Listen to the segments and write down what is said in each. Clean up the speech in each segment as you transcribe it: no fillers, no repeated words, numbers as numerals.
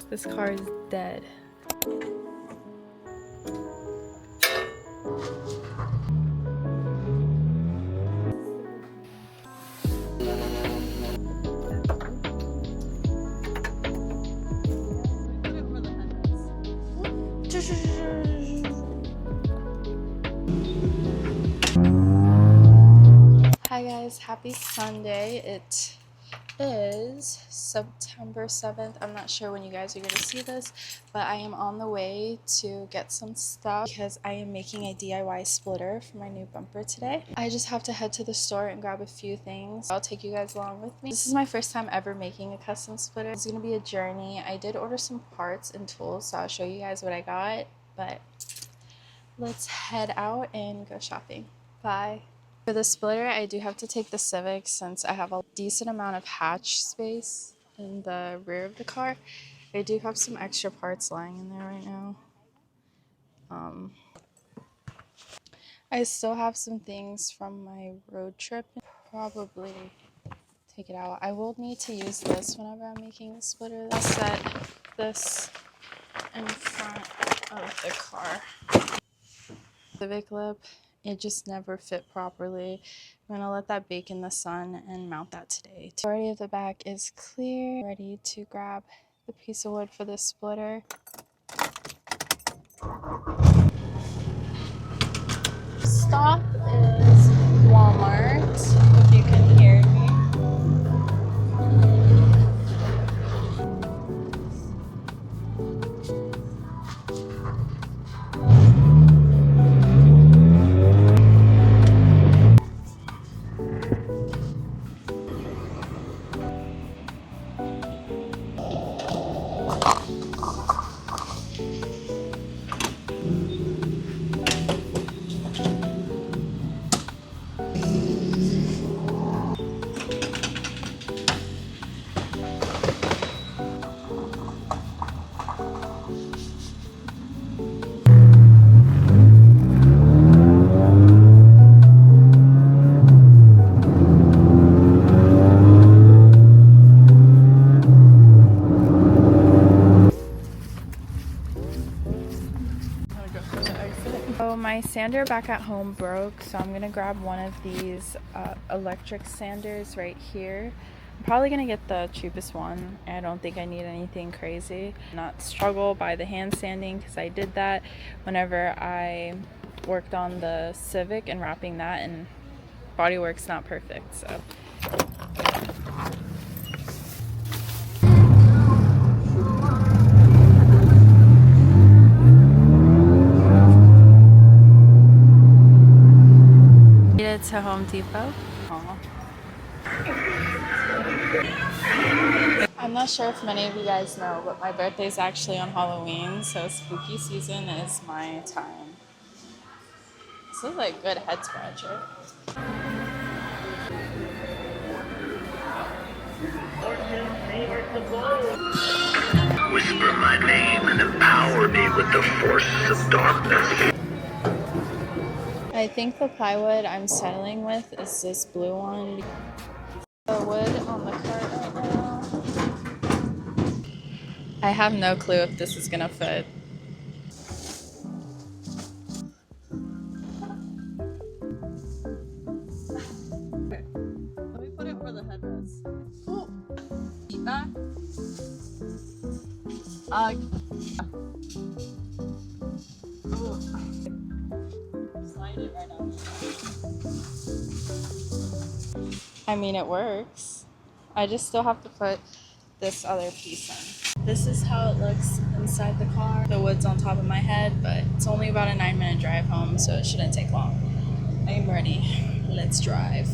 This car is dead. Hi guys, happy Sunday. It is September 7th. I'm not sure when you guys are going to see this, but I am on the way to get some stuff because I am making a DIY splitter for my new bumper today. I just have to head to the store and grab a few things. I'll take you guys along with me. This is my first time ever making a custom splitter. It's going to be a journey. I did order some parts and tools, so I'll show you guys what I got, but let's head out and go shopping. Bye. For the splitter, I do have to take the Civic since I have a decent amount of hatch space in the rear of the car. I do have some extra parts lying in there right now. I still have some things from my road trip. Probably take it out. I will need to use this whenever I'm making the splitter. I'll set this in front of the car. Civic lip. It just never fit properly. I'm gonna let that bake in the sun and mount that today. The majority of the back is clear. Ready to grab the piece of wood for the splitter. Stop is Walmart, if you can hear me. So my sander back at home broke, so I'm gonna grab one of these electric sanders right here. I'm probably gonna get the cheapest one. I don't think I need anything crazy. Not struggle by the hand sanding because I did that whenever I worked on the Civic and wrapping that, and bodywork's not perfect, so. To Home Depot. Aww. I'm not sure if many of you guys know, but my birthday is actually on Halloween, so spooky season is my time. This is like good head scratcher. Whisper my name and empower me with the forces of darkness. I think the plywood I'm settling with is this blue one. The wood on the cart right now. I have no clue if this is gonna fit. Okay. Let me put it where the headrest. Oh, feedback. Slide it right out. I mean, it works. I just still have to put this other piece in. This is how it looks inside the car. The wood's on top of my head, but it's only about a 9-minute drive home, so it shouldn't take long. I am ready. Let's drive.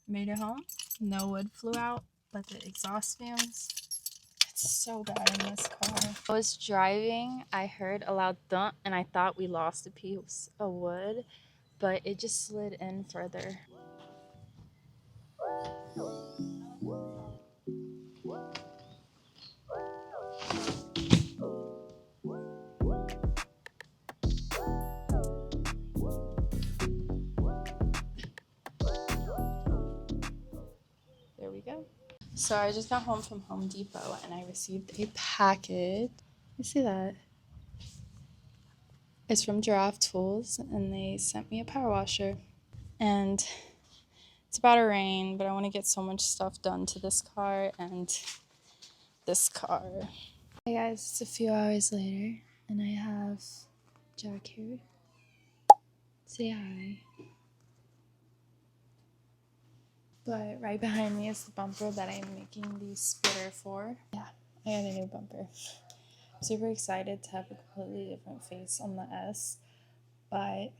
Made it home. No wood flew out, but the exhaust fumes. It's so bad in this car. I was driving, I heard a loud thump, and I thought we lost a piece of wood, but it just slid in further. There we go. So I just got home from Home Depot and I received a package. You see that? It's from Giraffe Tools and they sent me a power washer. And it's about to rain, but I want to get so much stuff done to this car and this car. Hey guys, it's a few hours later and I have Jack here. Say hi. But right behind me is the bumper that I'm making the splitter for. Yeah, I got a new bumper. I'm super excited to have a completely different face on the S, but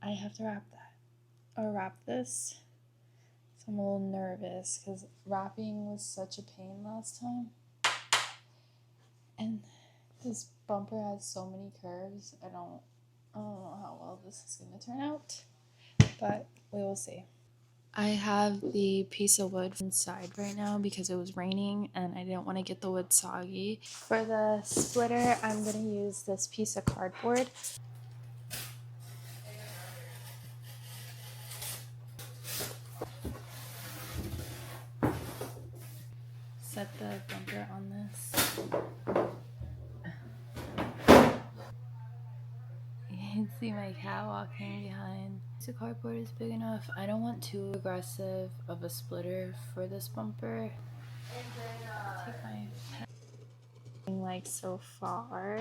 I have to wrap this. So I'm a little nervous because wrapping was such a pain last time. And this bumper has so many curves. I don't know how well this is going to turn out, but we will see. I have the piece of wood inside right now because it was raining and I didn't want to get the wood soggy. For the splitter, I'm going to use this piece of cardboard. Set the bumper on this. You can see my cat walking behind. The cardboard is big enough. I don't want too aggressive of a splitter for this bumper. Take my pen. Like so far,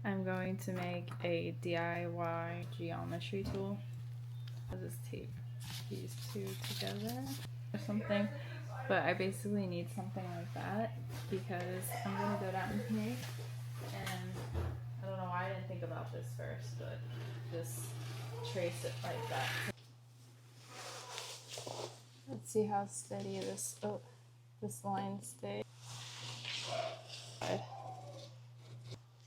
I'm going to make a DIY geometry tool. I'll just tape these two together or something. But I basically need something like that because I'm gonna go down here and I don't know why I didn't think about this first, but just trace it like that. Let's see how steady this line stays.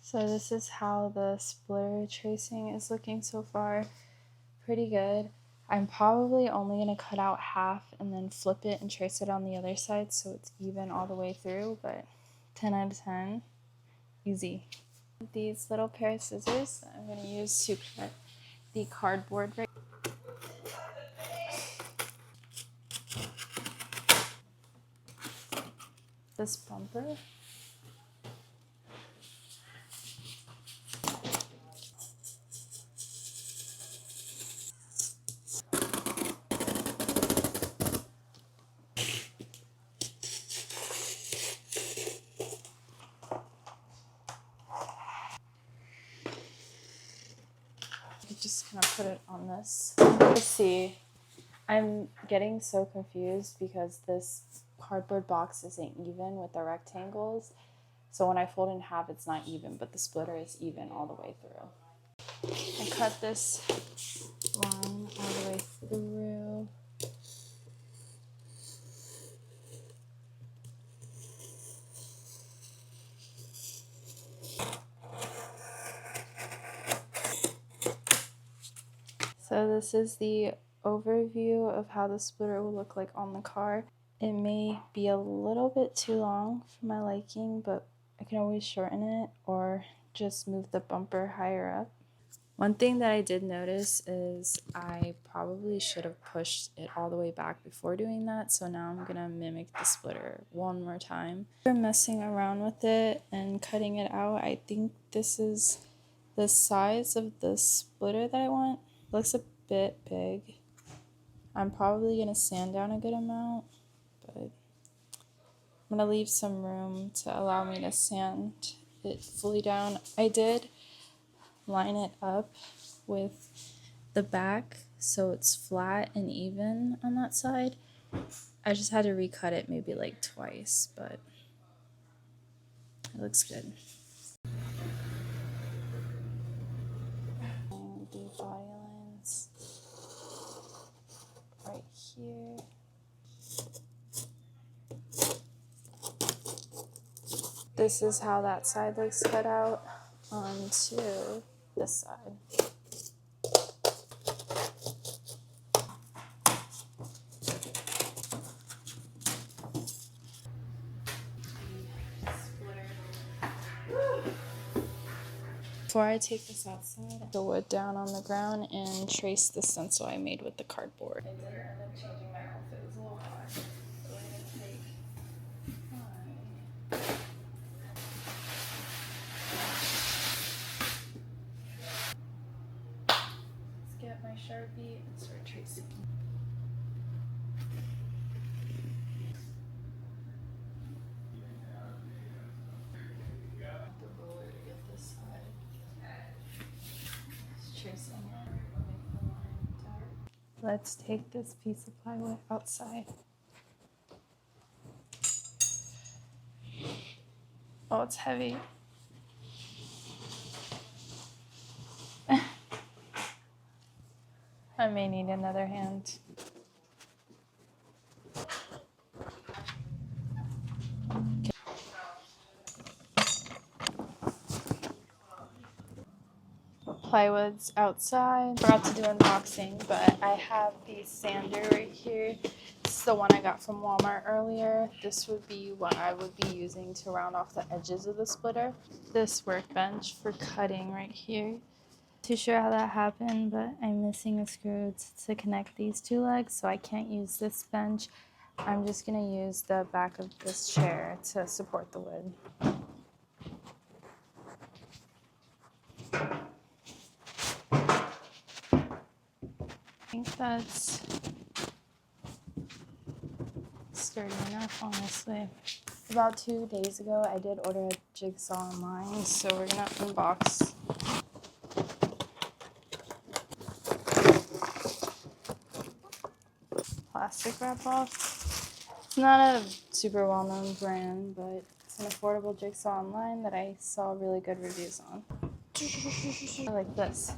So this is how the splitter tracing is looking so far. Pretty good. I'm probably only going to cut out half and then flip it and trace it on the other side so it's even all the way through, but 10 out of 10. Easy. These little pair of scissors I'm going to use to cut the cardboard right. This bumper. Just gonna put it on this. Let's see. I'm getting so confused because this cardboard box isn't even with the rectangles. So when I fold in half, it's not even, but the splitter is even all the way through. I cut this line all the way through. So this is the overview of how the splitter will look like on the car. It may be a little bit too long for my liking, but I can always shorten it or just move the bumper higher up. One thing that I did notice is I probably should have pushed it all the way back before doing that, so now I'm gonna mimic the splitter one more time. After messing around with it and cutting it out, I think this is the size of the splitter that I want. Looks a bit big. I'm probably gonna sand down a good amount, but I'm gonna leave some room to allow me to sand it fully down. I did line it up with the back so it's flat and even on that side. I just had to recut it maybe like twice, but it looks good. And do body lines right here. This is how that side looks cut out onto this side. Before I take this outside, the wood down on the ground and trace the stencil I made with the cardboard. I did end up changing my outfit. It was a little hot. So I'm gonna take let's get my Sharpie and start tracing. The ruler to get this side. Just tracing it. Make the line dark. Let's take this piece of plywood outside. Oh, it's heavy. I may need another hand. Plywood's outside. Forgot to do unboxing, but I have the sander right here. This is the one I got from Walmart earlier. This would be what I would be using to round off the edges of the splitter. This workbench for cutting right here. Too sure how that happened, but I'm missing a screw to connect these two legs, so I can't use this bench. I'm just gonna use the back of this chair to support the wood. I think that's sturdy enough, honestly. About 2 days ago, I did order a jigsaw online, so we're gonna unbox. Plastic wrap off. It's not a super well-known brand, but it's an affordable jigsaw online that I saw really good reviews on. I like this.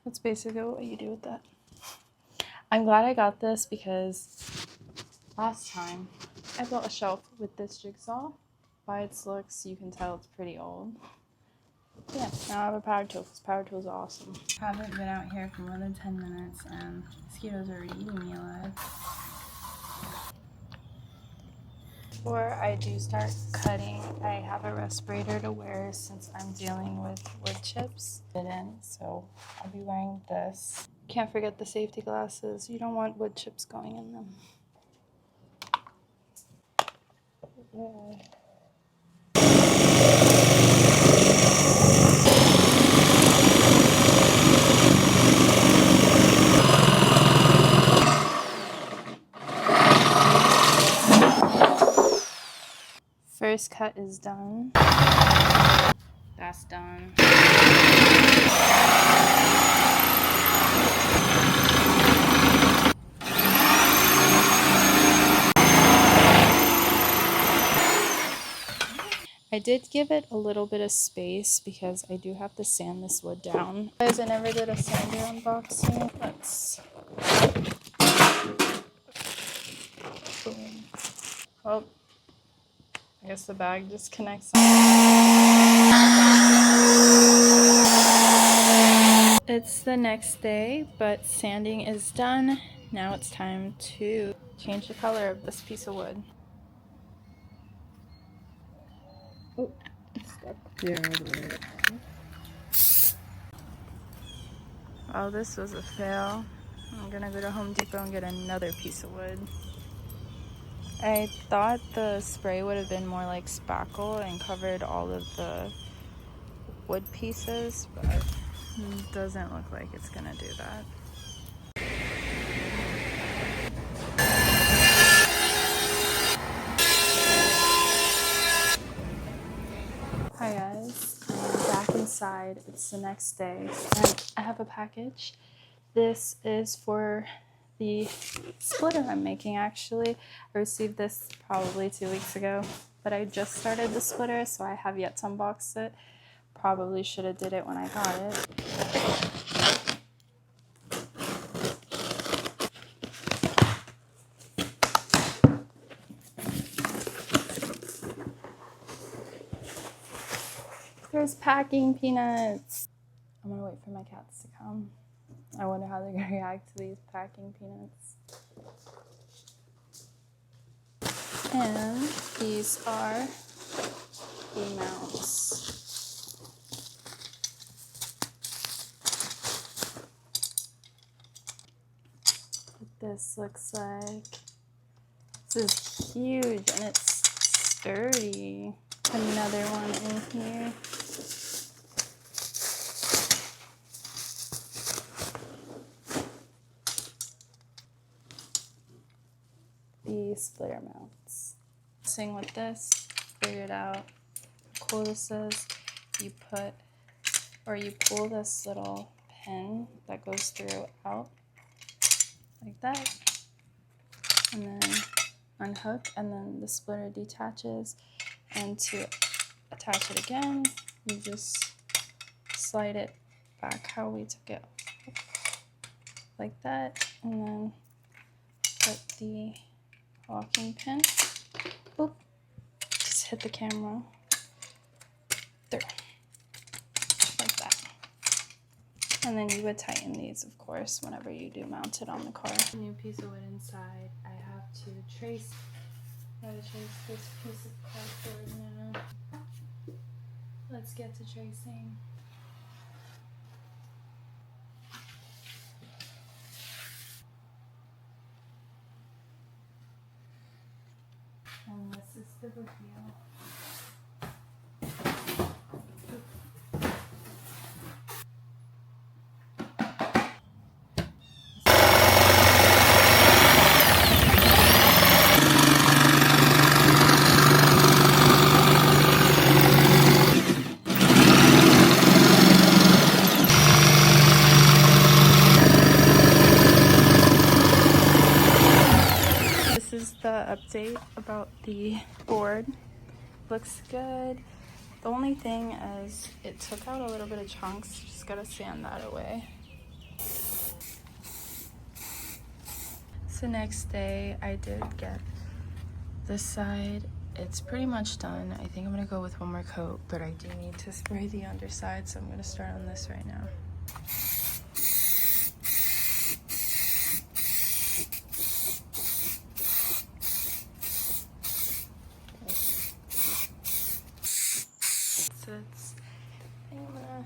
That's basically what you do with that. I'm glad I got this because last time I built a shelf with this jigsaw. By its looks, you can tell it's pretty old. Yeah, now I have a power tool because power tools are awesome. I haven't been out here for more than 10 minutes and mosquitoes are already eating me alive. Before I do start cutting, I have a respirator to wear since I'm dealing with wood chips. So I'll be wearing this. Can't forget the safety glasses. You don't want wood chips going in them. Yeah. First cut is done. That's done. I did give it a little bit of space because I do have to sand this wood down. Guys, I never did a sander unboxing. Let's... Boom. Oh, I guess the bag disconnects. It's the next day, but sanding is done. Now it's time to change the color of this piece of wood. Oh, it's stuck. Yeah, oh, this was a fail. I'm gonna go to Home Depot and get another piece of wood. I thought the spray would have been more like spackle and covered all of the wood pieces, but it doesn't look like it's gonna do that. Hi guys, I'm back inside. It's the next day and I have a package. This is for the splitter I'm making actually. I received this probably 2 weeks ago, but I just started the splitter, so I have yet to unbox it. Probably should have did it when I got it. There's packing peanuts. I'm gonna wait for my cats to come. I wonder how they're gonna react to these packing peanuts. And these are the mounts. What this looks like. This is huge and it's sturdy. Another one in here. The splitter mounts. Sing with this, figured out how cool this is. You put, or you pull this little pin that goes through out like that, and then unhook, and then the splitter detaches. And to attach it again, you just slide it back how we took it, like that, and then put the locking pin, boop, just hit the camera, through, like that. And then you would tighten these, of course, whenever you do mount it on the car. A new piece of wood inside. I have to trace. I gotta trace this piece of cardboard now. Let's get to tracing. And this is the reveal. This is the update about the board. Looks good. The only thing is it took out a little bit of chunks. Just gotta sand that away. So next day I did get this side. It's pretty much done. I think I'm gonna go with one more coat, but I do need to spray the underside, so I'm gonna start on this right now. I'm gonna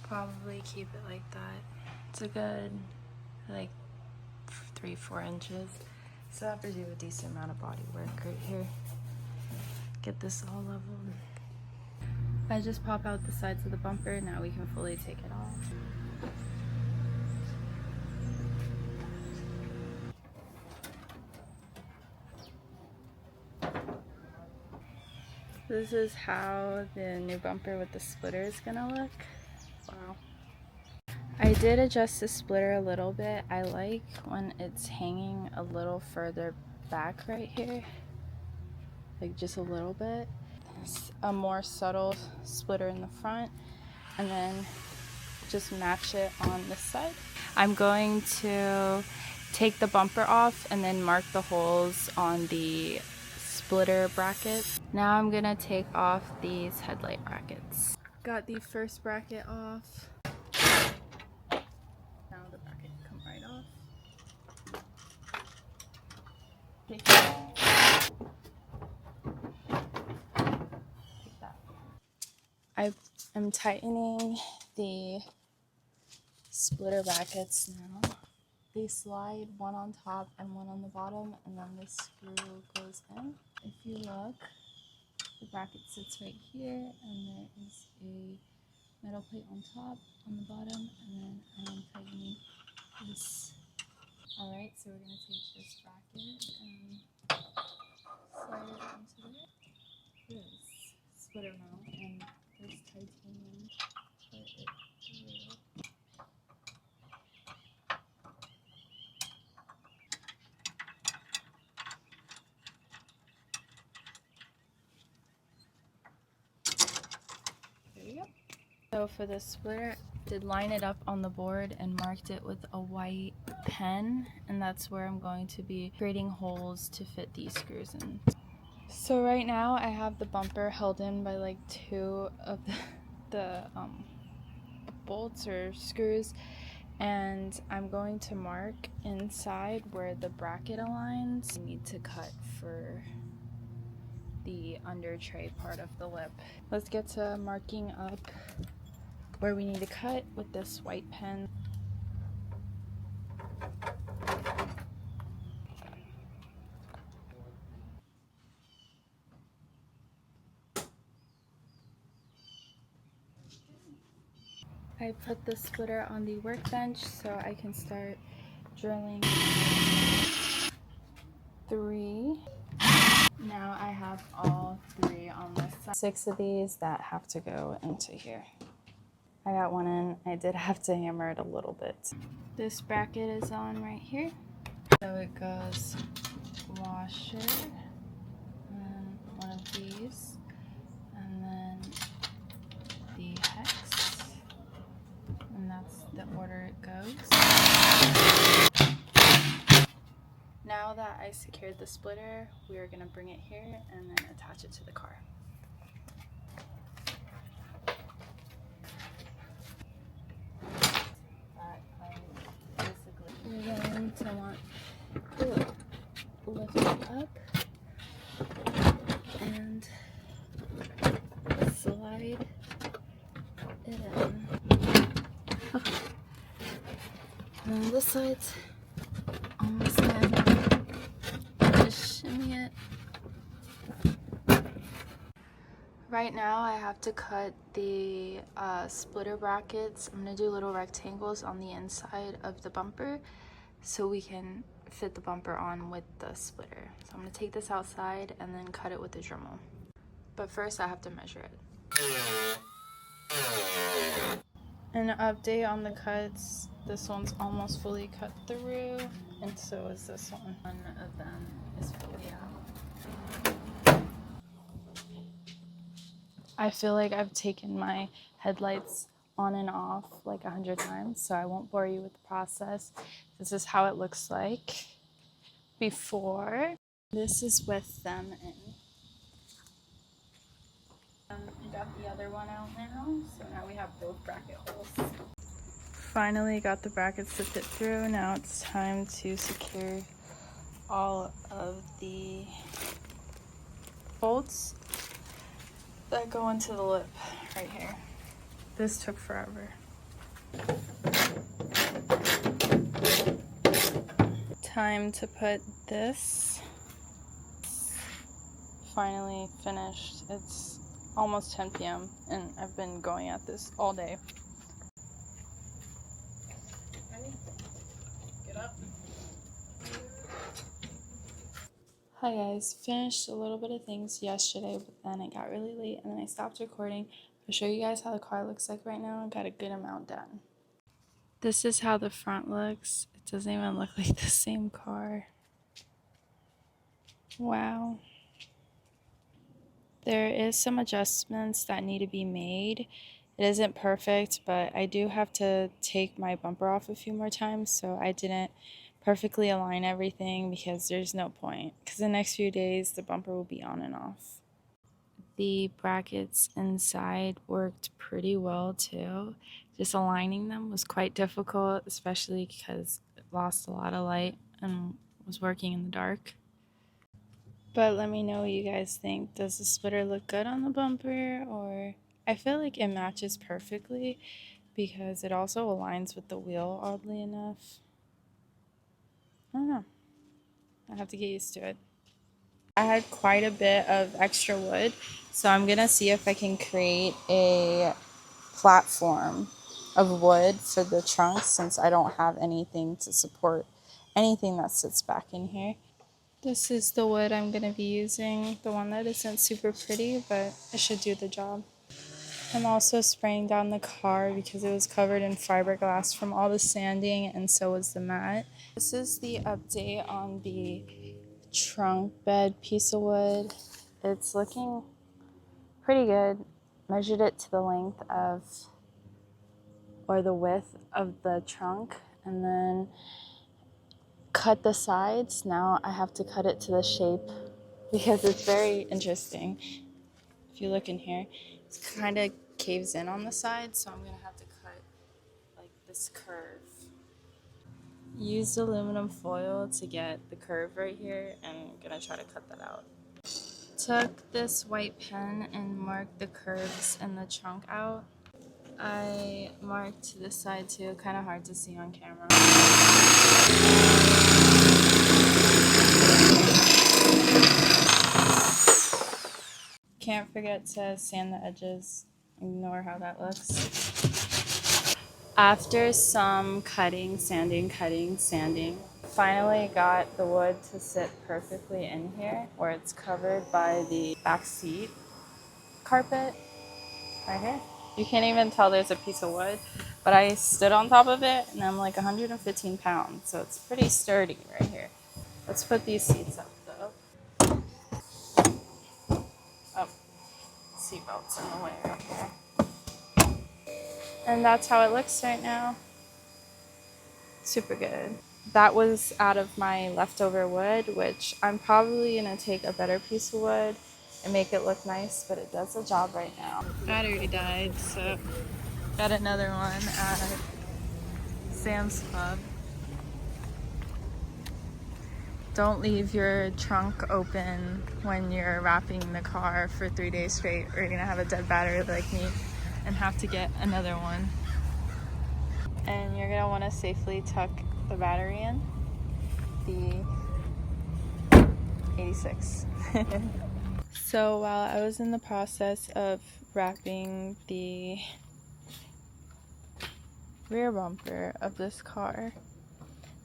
probably keep it like that. It's a good like 3-4 inches. So I have to do a decent amount of body work right here. Get this all leveled. I just pop out the sides of the bumper. Now we can fully take it off. This is how the new bumper with the splitter is gonna look. Wow. I did adjust the splitter a little bit. I like when it's hanging a little further back right here. Like just a little bit. It's a more subtle splitter in the front, and then just match it on this side. I'm going to take the bumper off and then mark the holes on the splitter brackets. Now I'm gonna take off these headlight brackets. Got the first bracket off. Now the bracket come right off. Take that. I am tightening the splitter brackets now. They slide one on top and one on the bottom, and then the screw goes in. If you look, the bracket sits right here, and there is a metal plate on top, on the bottom, and then I'm tightening this. Alright, so we're going to take this bracket and slide it onto this splitter mount, and this titanium put it through. There you go. So for the splitter, I did line it up on the board and marked it with a white pen, and that's where I'm going to be creating holes to fit these screws in. So right now I have the bumper held in by like 2 of the bolts or screws, And I'm going to mark inside where the bracket aligns. I need to cut for the under tray part of the lip. Let's get to marking up where we need to cut with this white pen. I put the splitter on the workbench so I can start drilling 3. Now I have all 3 on this side. 6 of these that have to go into here. I got one in. I did have to hammer it a little bit. This bracket is on right here. So it goes washer, and then one of these, and then the hex, and that's the order it goes. Now that I secured the splitter, we are going to bring it here and then attach it to the car. You're going to want to lift it up and slide it in. And then this side's almost done. Just shimmy it. Right now I have to cut the splitter brackets. I'm going to do little rectangles on the inside of the bumper so we can fit the bumper on with the splitter. So I'm going to take this outside and then cut it with a Dremel. But first I have to measure it. An update on the cuts. This one's almost fully cut through, and so is this one. One of them is fully out. I feel like I've taken my headlights on and off like 100 times, so I won't bore you with the process. This is how it looks like before. This is with them in. I got the other one out now, so now we have both bracket holes. Finally got the brackets to fit through. Now it's time to secure all of the bolts that go into the lip right here. This took forever. Time to put this. Finally finished. It's almost 10 p.m. and I've been going at this all day. Get up. Hi guys, finished a little bit of things yesterday, but then it got really late and then I stopped recording. I'll show you guys how the car looks like right now. I got a good amount done. This is how the front looks. It doesn't even look like the same car. Wow. There is some adjustments that need to be made. It isn't perfect, but I do have to take my bumper off a few more times, so I didn't perfectly align everything because there's no point. Because the next few days, the bumper will be on and off. The brackets inside worked pretty well too. Just aligning them was quite difficult, especially because it lost a lot of light and was working in the dark. But let me know what you guys think. Does the splitter look good on the bumper? Or I feel like it matches perfectly because it also aligns with the wheel, oddly enough. I don't know. I have to get used to it. I had quite a bit of extra wood, so I'm gonna see if I can create a platform of wood for the trunk since I don't have anything to support anything that sits back in here. This is the wood I'm going to be using, the one that isn't super pretty, but it should do the job. I'm also spraying down the car because it was covered in fiberglass from all the sanding, and so was the mat. This is the update on the trunk bed piece of wood. It's looking pretty good. Measured it to the length of, or the width of the trunk, and then cut the sides. Now I have to cut it to the shape because it's very interesting. If you look in here, it kind of caves in on the side, so I'm gonna have to cut like this curve. Used aluminum foil to get the curve right here, and I'm gonna try to cut that out. Took this white pen and marked the curves in the trunk out. I marked this side too, kind of hard to see on camera. Can't forget to sand the edges. Ignore how that looks. After some cutting, sanding, finally got the wood to sit perfectly in here where it's covered by the back seat carpet right here. You can't even tell there's a piece of wood, but I stood on top of it and I'm like 115 pounds, so it's pretty sturdy right here. Let's put these seats up though. Oh, seatbelt's in the way right here. And that's how it looks right now. Super good. That was out of my leftover wood, which I'm probably gonna take a better piece of wood and make it look nice, but it does the job right now. Battery died, so got another one at Sam's Club. Don't leave your trunk open when you're wrapping the car for 3 days straight, or you're gonna have a dead battery like me and have to get another one. And you're gonna wanna safely tuck the battery in, the 86. So while I was in the process of wrapping the rear bumper of this car,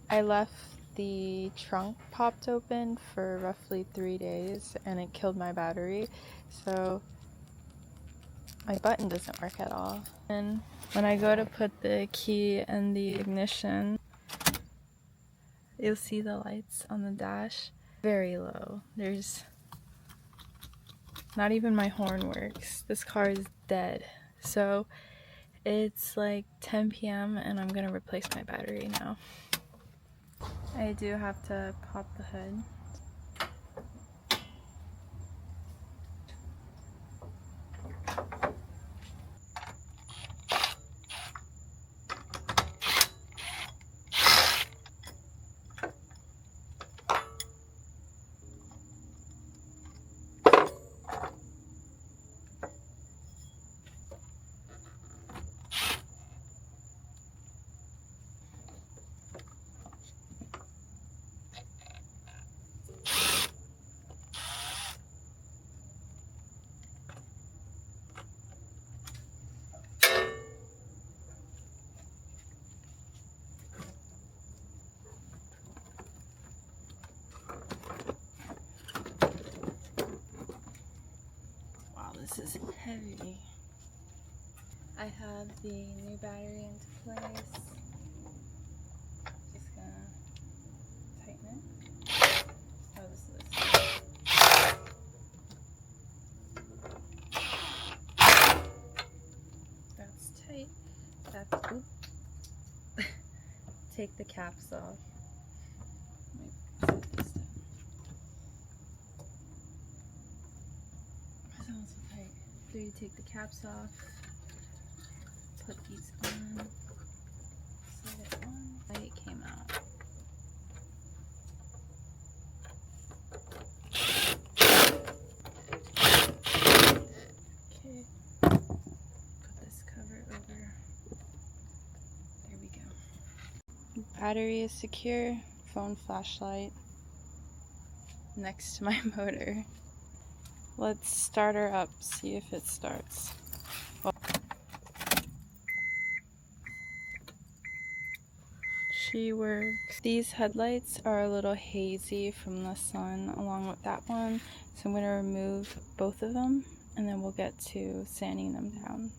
I left the trunk popped open for roughly 3 days and it killed my battery, so my button doesn't work at all. And when I go to put the key in the ignition, you'll see the lights on the dash very low. There's not even my horn works. This car is dead. So it's like 10 p.m. and I'm gonna replace my battery now. I do have to pop the hood. This is heavy. I have the new battery into place. Just gonna tighten it. Oh, this is. That's tight. That's oop. Take the caps off. So you take the caps off, put these on, slide it on. Light came out. Okay, put this cover over. There we go. Battery is secure, phone flashlight next to my motor. Let's start her up, see if it starts. Well, she works. These headlights are a little hazy from the sun along with that one, so I'm going to remove both of them and then we'll get to sanding them down.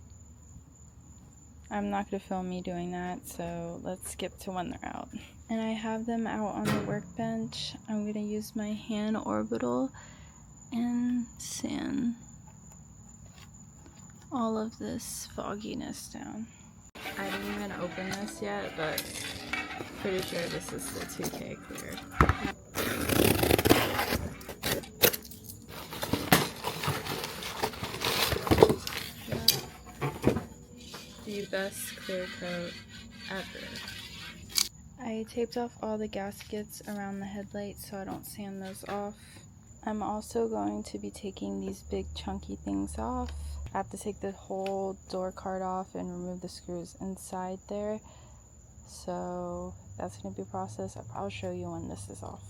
I'm not going to film me doing that, so let's skip to when they're out. And I have them out on the workbench. I'm going to use my hand orbital and sand all of this fogginess down. I didn't even open this yet, but pretty sure this is the 2K clear. Yeah. The best clear coat ever. I I taped off all the gaskets around the headlight so I don't sand those off. I'm also going to be taking these big chunky things off. I have to take the whole door card off and remove the screws inside there. So that's going to be a process. I'll show you when this is off.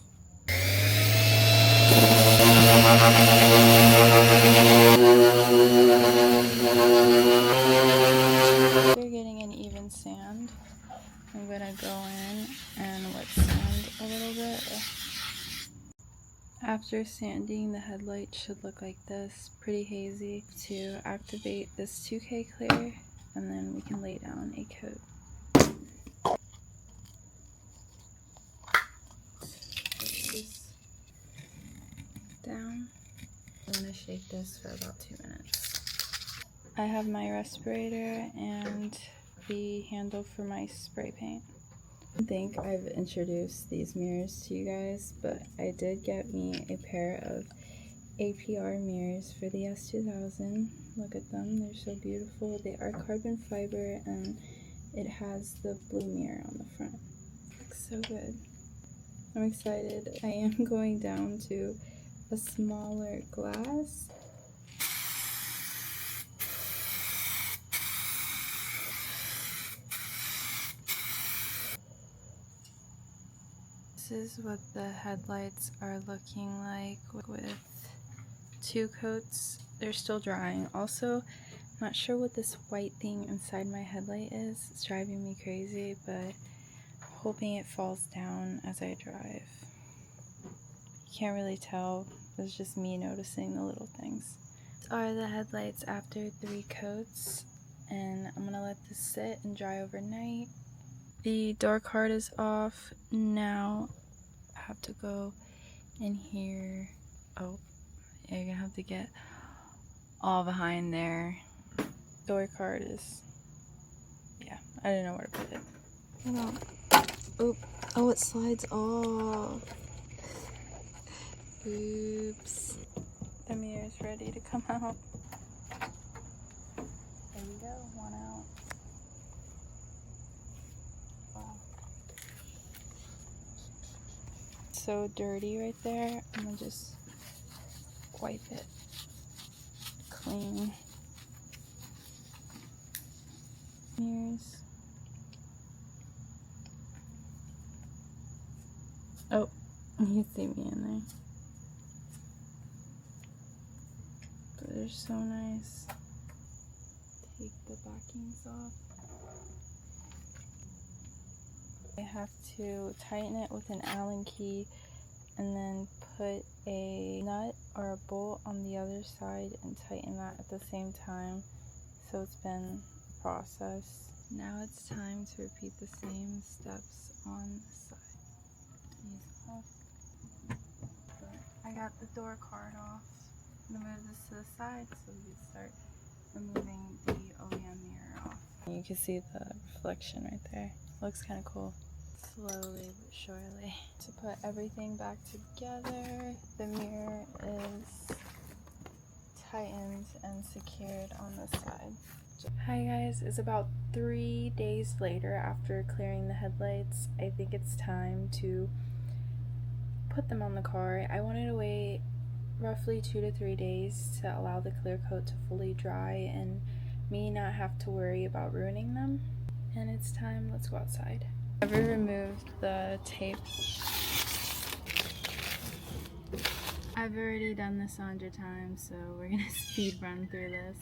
You're getting an even sand. I'm going to go in and wet sand a little bit. After sanding, the headlight should look like this, pretty hazy. To activate this 2K clear, and then we can lay down a coat. Down. I'm going to shake this for about 2 minutes. I have my respirator and the handle for my spray paint. I think I've introduced these mirrors to you guys, but I did get me a pair of APR mirrors for the S2000. Look at them, they're so beautiful. They are carbon fiber and it has the blue mirror on the front. Looks so good. I'm excited. I am going down to a smaller glass. This is what the headlights are looking like with 2 coats. They're still drying. Also, I'm not sure what this white thing inside my headlight is. It's driving me crazy, but I'm hoping it falls down as I drive. You can't really tell. It's just me noticing the little things. These are the headlights after 3 coats, and I'm gonna let this sit and dry overnight. The door card is off. Now I have to go in here. Oh, yeah, you're gonna have to get all behind there. Door card is, yeah, I didn't know where to put it. Hold on. Oop. Oh, it slides off. Oops. The mirror's ready to come out. There we go, one out. Wow. So dirty right there. I'm gonna just wipe it clean. Mirrors. Oh, you can see me in there. But they're so nice. Take the backings off. I have to tighten it with an Allen key and then put a nut or a bolt on the other side and tighten that at the same time. So it's been a process. Now it's time to repeat the same steps on the side. These off. I got the door card off. I'm gonna move this to the side so we can start removing the OEM mirror off. You can see the reflection right there. Looks kind of cool. Slowly but surely. To put everything back together, the mirror is tightened and secured on this side. Hi guys, it's about 3 days later after clearing the headlights. I think it's time to put them on the car. I wanted to wait roughly 2 to 3 days to allow the clear coat to fully dry and me not have to worry about ruining them. And it's time, let's go outside. I've removed the tape. I've already done this 100 times, so we're gonna speed run through this.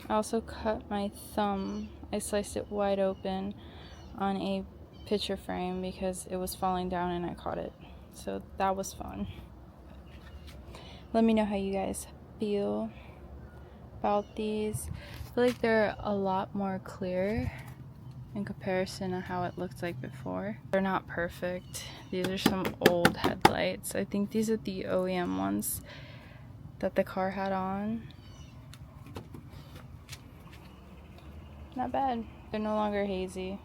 I also cut my thumb. I sliced it wide open on a picture frame because it was falling down and I caught it. So that was fun. Let me know how you guys feel about these. I feel like they're a lot more clear in comparison to how it looked like before. They're not perfect. These are some old headlights. I think these are the OEM ones. that the car had on. Not bad. They're no longer hazy.